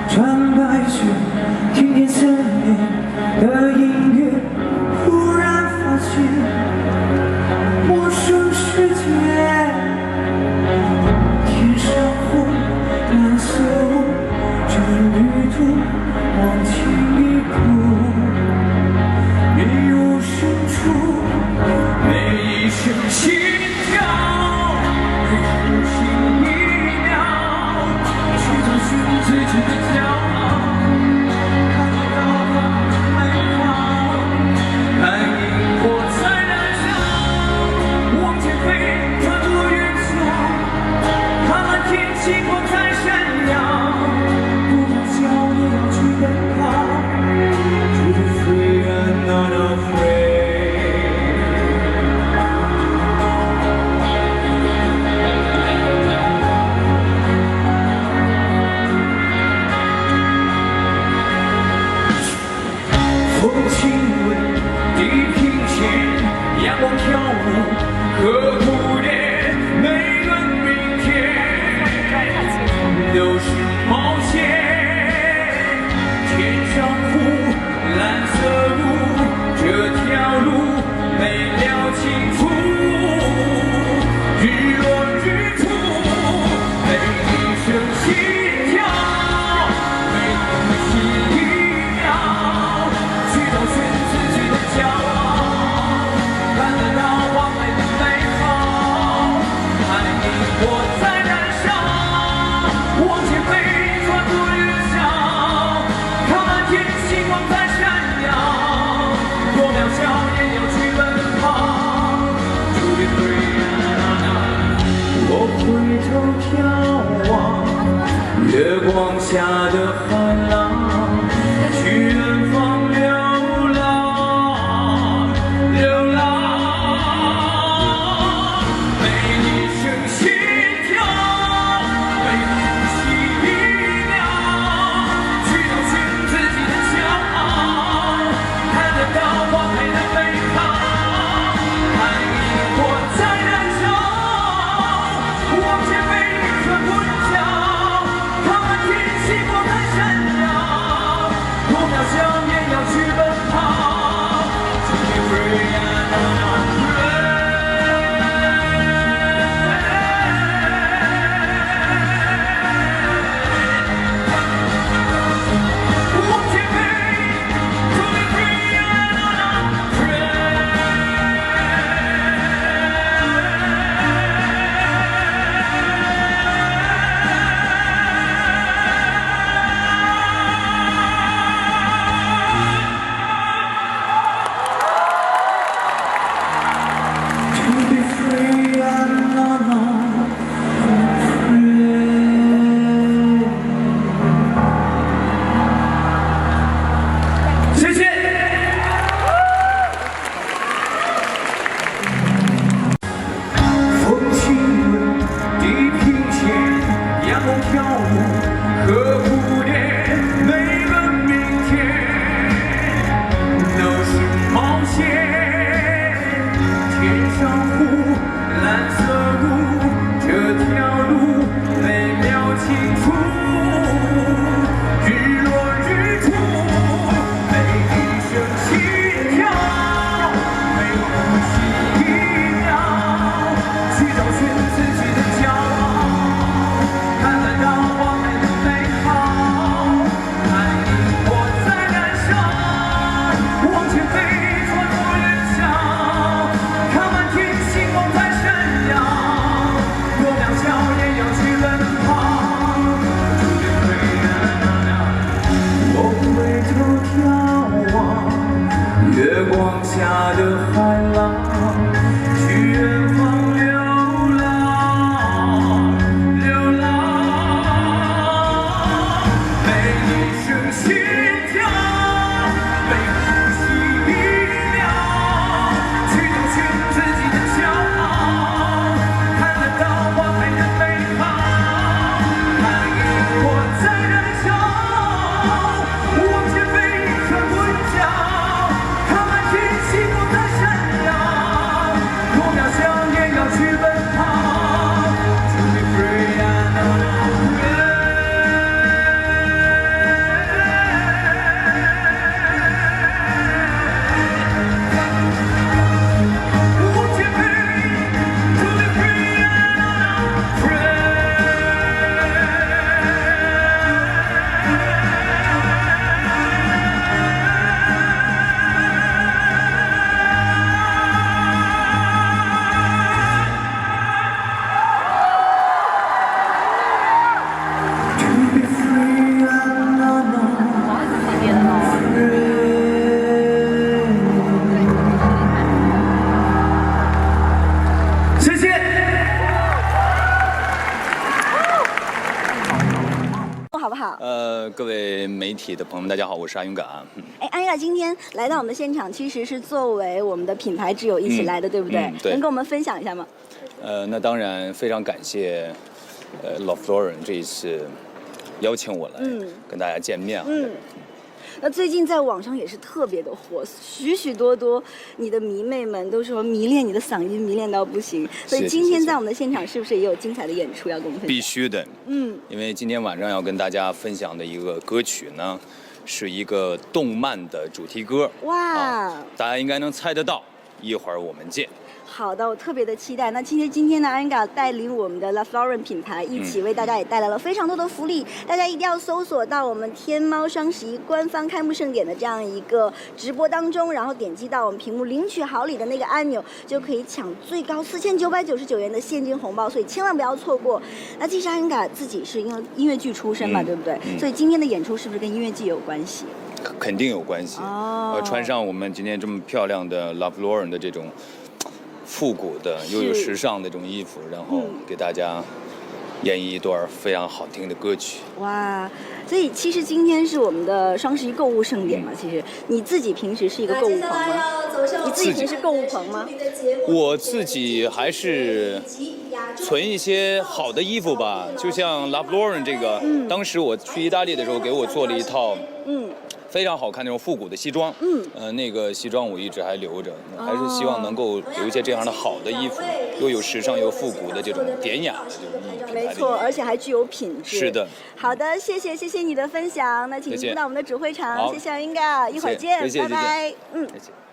穿白雪，听见思念的音乐，忽然发现陌生世界。天上红，蓝色雾，这旅途往前一步。迷雾深处，每一声心跳，每呼吸一秒，去找寻自己的骄傲。看到美好，看萤火在燃烧，往前飞，穿过云层，看满天星光在闪耀。不要笑，也要去奔跑。To be free and not afraid。风轻吻地平线，阳光跳舞和蝴蝶，每个明天都是冒险。天上湖，蓝色路，这条路没了清楚。日落日出，每一声心跳，每呼吸一秒，去找寻自己的骄傲。看得到完美的美好，看萤火在燃烧，往前飞，穿过云霄，看满天星光在闪耀。多渺小也要去奔跑。To be free and not。我回头眺望月光下的海浪，去远方流浪，流浪。每一声心跳，每呼吸一秒，去找寻自己的骄傲。看得到完美的美好，看萤火在燃烧，往前飞，穿过云霄，看满天星光在闪耀。多渺小。不好？各位媒体的朋友们，大家好，我是阿勇敢。哎，安雅今天来到我们的现场，其实是作为我们的品牌挚友一起来的，对不对？对。能跟我们分享一下吗？那当然非常感谢Ralph Lauren 这一次邀请我来跟大家见面。那最近在网上也是特别的火，许许多多你的迷妹们都说迷恋你的嗓音，迷恋到不行。所以今天在我们的现场是不是也有精彩的演出要跟我们分享？必须的，因为今天晚上要跟大家分享的一个歌曲呢，是一个动漫的主题歌。哇，大家应该能猜得到，一会儿我们见。好的，我特别的期待。那今天呢，Anga带领我们的 Ralph Lauren 品牌一起为大家也带来了非常多的福利，大家一定要搜索到我们天猫双11官方开幕盛典的这样一个直播当中，然后点击到我们屏幕领取好礼的那个按钮，就可以抢最高4999元的现金红包，所以千万不要错过。那其实 Anga 自己是因为音乐剧出身嘛，对不对？所以今天的演出是不是跟音乐剧有关系？肯定有关系。穿上我们今天这么漂亮的 Ralph Lauren 的这种复古的又有时尚的这种衣服，然后给大家演绎一段非常好听的歌曲。哇，所以其实今天是我们的双11购物盛典嘛。其实你自己平时是一个购物狂吗？你自己平时购物狂吗？我自己还是存一些好的衣服吧，就像 Ralph Lauren 这个，当时我去意大利的时候给我做了一套，非常好看那种复古的西装，那个西装我一直还留着，还是希望能够有一些这样的好的衣服，又有时尚又复古的这种典雅的这种品牌。没错，而且还具有品质。是的。好的，谢谢你的分享。那请进到我们的主会场，谢谢 Anga，一会儿见，拜拜。谢谢。